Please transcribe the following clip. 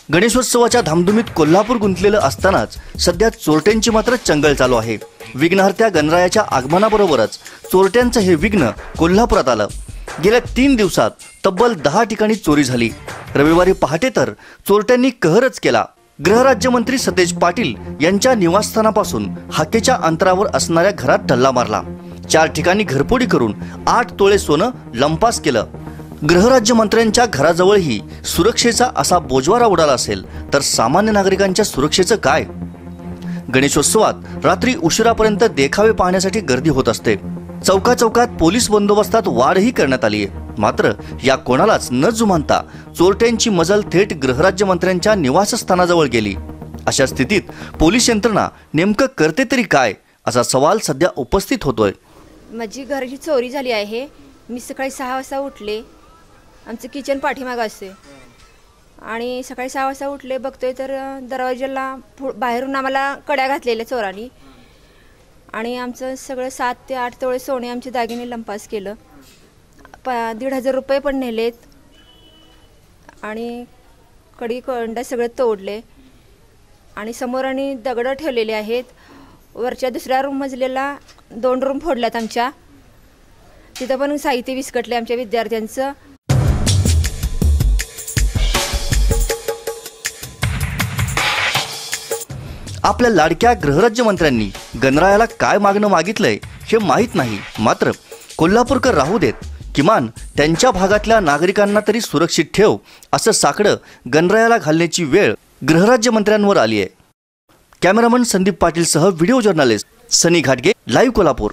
गणेशोत्सवाच्या धामधुमीत कोल्हापूर गुंतलेलं असतानाच सध्या चोरट्यांची मात्र चंगळ चालू आहे। विघ्नहर्त्या गणरायाच्या आगमनाबरोबरच चोरट्यांचं हे विघ्न कोल्हापुरात आलं। गेल्या 3 दिवसात तब्बल 10 ठिकाणी चोरी झाली। रविवारी पहाटे तर चोरट्यांनी कहरच केला। गृहराज्यमंत्री सतेज पाटील यांच्या निवासस्थानापासून हाकेच्या अंतरावर असणाऱ्या घरात टल्ला मारला। 4 ठिकाणी घरफोडी करून 8 तोळे सोनं लंपास केलं। गृहराज्यमंत्र्यांच्या घराजवळही सुरक्षेचा असा बोजवारा उडाला असेल तर सामान्य नागरिकांच्या सुरक्षेचं काय? गणेशोत्सवात रात्री उशिरापर्यंत देखावे पाहण्यासाठी गर्दी होत असते। चौकात पोलीस बंदोबस्तात वाढही करण्यात आली आहे। मात्र या कोणालाच न जुमानता चोरट्यांची मजल थेट गृहराज्यमंत्र्यांच्या निवासस्थानाजवळ गेली। अशा स्थितीत पोलीस यंत्रणा नेमकं करते तरी काय असा सवाल सध्या उपस्थित होतोय। माझी घराची चोरी झाली आहे। मी सकाळी 6 वाजता उठले। आमचं किचन पाठीमागं असते आणि सकाळी 6 वाजता उठले, बघतोय तर दरवाजाला बाहेरून आम्हाला कड्या घातलेल्या चोरांनी आणि आमचं सगळं 7 ते 8 तोळे सोने आमचे दागिने लंपास केलं। 1,500 रुपये पण नेलेत आणि कडी कोंडा सगळे तोडले आणि समोर आणि दगड ठेवलेले आहेत। वरच्या दुसऱ्या रूम मजल्याला 2 रूम फोडल्यात आमच्या, तिथं पण साहित्य विस्कटले आमच्या विद्यार्थ्यांचं। आपल्या लाडक्या गृहराज्यमंत्र्यांनी गणरायाला काय मागणं मागितलंय हे माहीत नाही। मात्र कोल्हापूरकर राहू देत, किमान त्यांच्या भागातल्या नागरिकांना तरी सुरक्षित ठेव असं साकडं गणरायाला घालण्याची वेळ गृहराज्यमंत्र्यांवर आली आहे। कॅमेरामन संदीप पाटील सह व्हिडिओ जर्नलिस्ट सनी घाटगे, लाईव्ह कोल्हापूर।